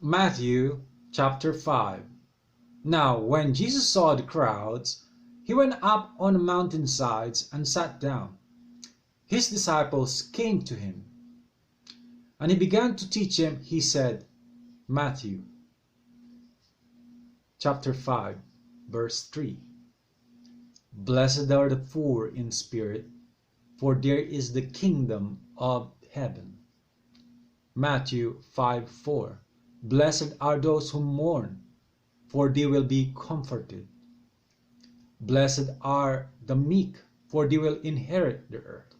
Matthew chapter 5. Now when Jesus saw the crowds, he went up on the mountainsides and sat down. His disciples came to him, and he began to teach them. He said, Matthew chapter 5, verse 3. Blessed are the poor in spirit, for there is the kingdom of heaven. Matthew 5:4. Blessed are those who mourn, for they will be comforted. Blessed are the meek, for they will inherit the earth.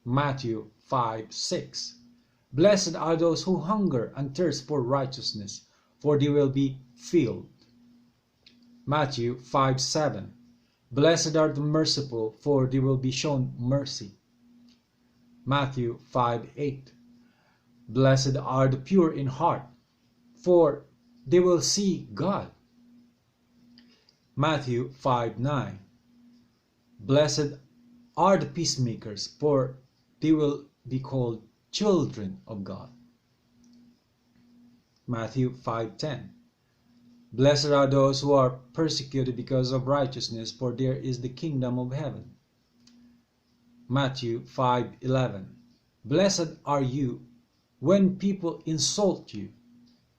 Matthew 5:6. Blessed are those who hunger and thirst for righteousness, for they will be filled. Matthew 5:7. Blessed are the merciful, for they will be shown mercy. Matthew 5:8. Blessed are the pure in heart, for they will see God. Matthew 5:9. Blessed are the peacemakers, for they will be called children of God. Matthew 5:10. Blessed are those who are persecuted because of righteousness, for there is the kingdom of heaven. Matthew 5:11. Blessed are you when people insult you,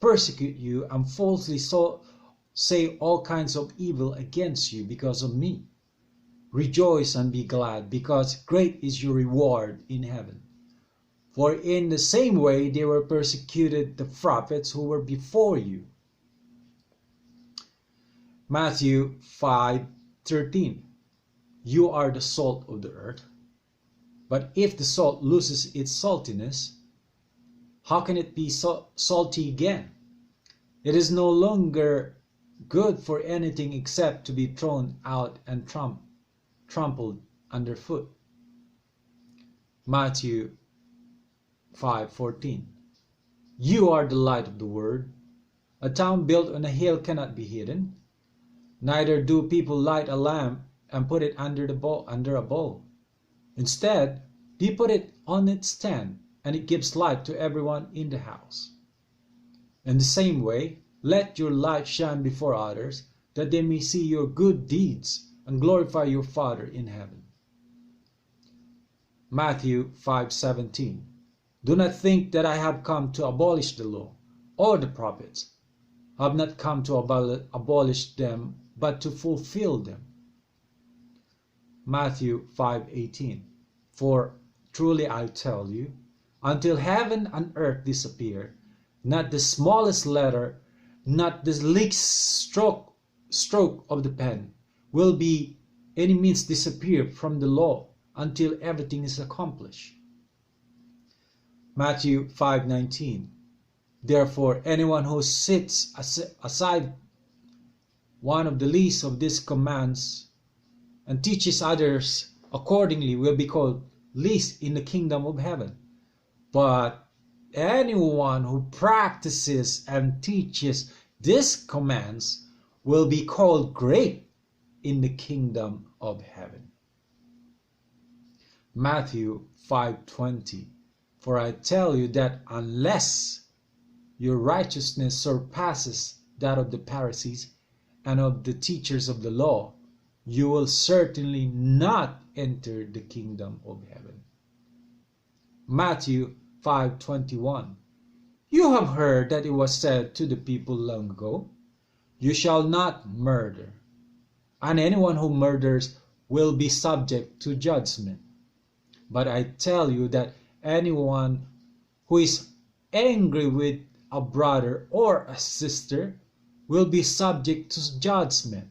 persecute you, and falsely say all kinds of evil against you because of me. Rejoice and be glad, because great is your reward in heaven. For in the same way they were persecuted the prophets who were before you. Matthew 5:13. You are the salt of the earth. But if the salt loses its saltiness, how can it be salty again? It is no longer good for anything except to be thrown out and trampled underfoot. Matthew 5:14. You are the light of the world. A town built on a hill cannot be hidden. Neither do people light a lamp and put it under a bowl. Instead, they put it on its stand, and it gives light to everyone in the house. In the same way, let your light shine before others, that they may see your good deeds and glorify your Father in heaven. Matthew 5:17. Do not think that I have come to abolish the law or the prophets. I have not come to abolish them, but to fulfill them. Matthew 5:18. For truly I tell you, until heaven and earth disappear, not the smallest letter, not the least stroke of the pen will be any means disappear from the law until everything is accomplished. Matthew 5:19. Therefore, anyone who sets aside one of the least of these commands and teaches others accordingly will be called least in the kingdom of heaven. But anyone who practices and teaches these commands will be called great in the kingdom of heaven. Matthew 5:20. For I tell you that unless your righteousness surpasses that of the Pharisees and of the teachers of the law, you will certainly not enter the kingdom of heaven. Matthew 5:21. You have heard that it was said to the people long ago, you shall not murder, and anyone who murders will be subject to judgment. But I tell you that anyone who is angry with a brother or a sister will be subject to judgment.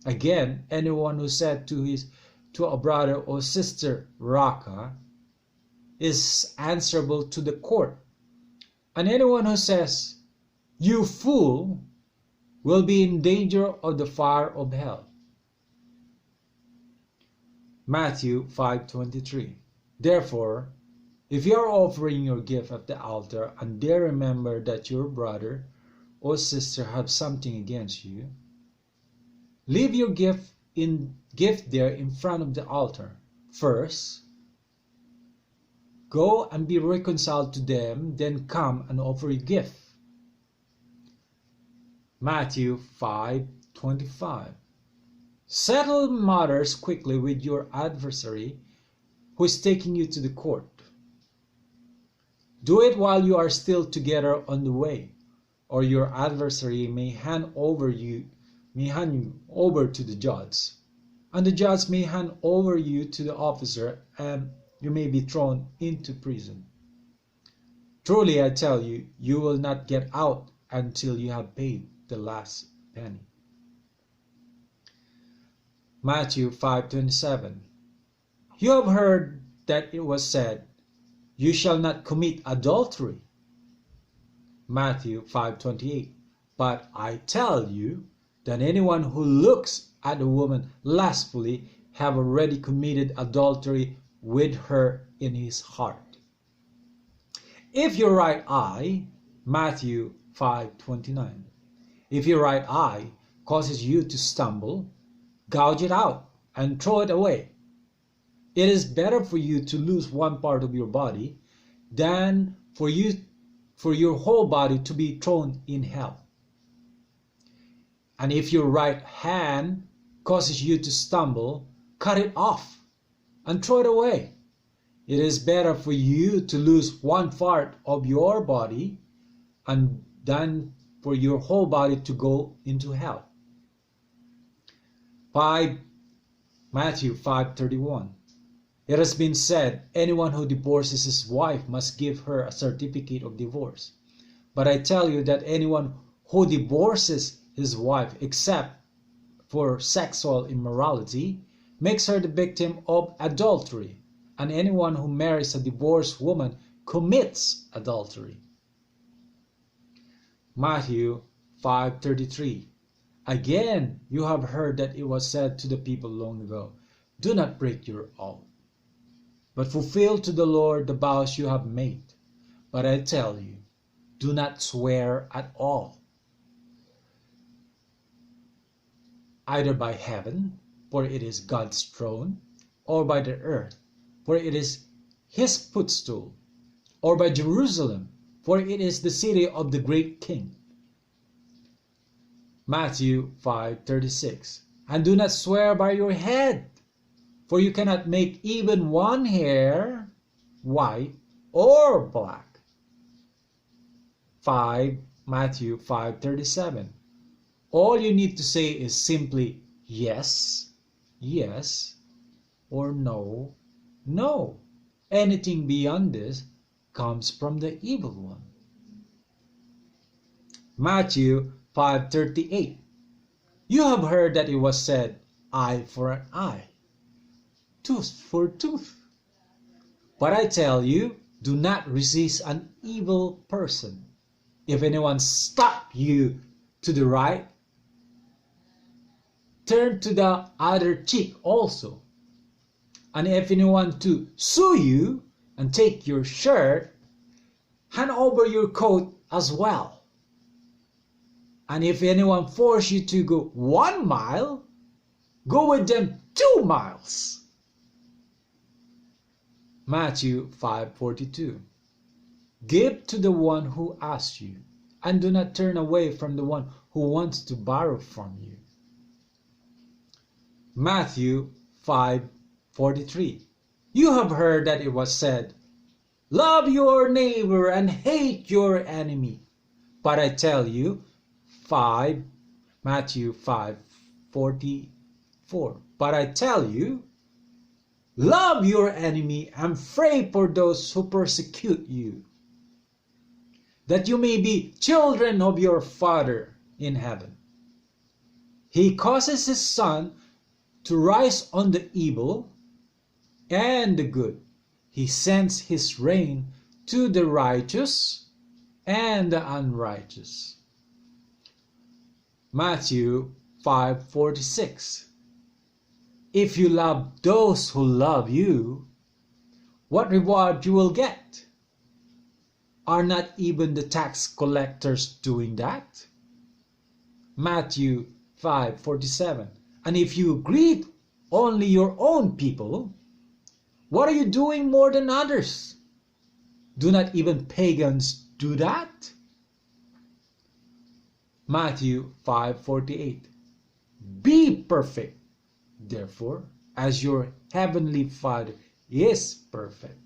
Again, anyone who said to a brother or sister, Raka, is answerable to the court. And anyone who says, you fool, will be in danger of the fire of hell. Matthew 5:23. Therefore, if you are offering your gift at the altar and there remember that your brother or sister have something against you, leave your gift there in front of the altar. First, go and be reconciled to them, then come and offer your gift. Matthew 5:25. Settle matters quickly with your adversary who is taking you to the court. Do it while you are still together on the way, or your adversary may hand you over to the judge, and the judge may hand over you to the officer, and you may be thrown into prison. Truly I tell you, you will not get out until you have paid the last penny. Matthew 5:27. You have heard that it was said, you shall not commit adultery. Matthew 5:28. But I tell you that anyone who looks at a woman lustfully have already committed adultery with her in his heart. If your right eye, Matthew 5:29. If your right eye causes you to stumble, gouge it out and throw it away. It is better for you to lose one part of your body than for your whole body to be thrown in hell. And if your right hand causes you to stumble, cut it off and throw it away. It is better for you to lose one part of your body than for your whole body to go into hell. Matthew 5:31. It has been said, anyone who divorces his wife must give her a certificate of divorce. But I tell you that anyone who divorces his wife except for sexual immorality makes her the victim of adultery, and anyone who marries a divorced woman commits adultery. Matthew 5:33. Again, you have heard that it was said to the people long ago, do not break your oath, but fulfill to the Lord the vows you have made. But I tell you, do not swear at all, either by heaven, for it is God's throne, or by the earth, for it is his footstool, or by Jerusalem, for it is the city of the great king. Matthew 5:36. And do not swear by your head, for you cannot make even one hair white or black. Matthew 5:37. All you need to say is simply yes, yes, or no, no. Anything beyond this comes from the evil one. Matthew 5:38. You have heard that it was said, eye for an eye, tooth for tooth. But I tell you, do not resist an evil person. If anyone stops you to the right, turn to the other cheek also. And if anyone to sue you and take your shirt, hand over your coat as well. And if anyone force you to go 1 mile, go with them 2 miles. Matthew 5:42. Give to the one who asks you, and do not turn away from the one who wants to borrow from you. Matthew 5:43. You have heard that it was said, love your neighbor and hate your enemy. But I tell you, Matthew 5:44. But I tell you, love your enemy and pray for those who persecute you, that you may be children of your Father in heaven. He causes his sun to rise on the evil and the good. He sends his rain to the righteous and the unrighteous. Matthew 5:46. If you love those who love you, what reward you will get? Are not even the tax collectors doing that? Matthew 5:47. And if you greet only your own people, what are you doing more than others? Do not even pagans do that? Matthew 5:48. Be perfect, therefore, as your heavenly Father is perfect.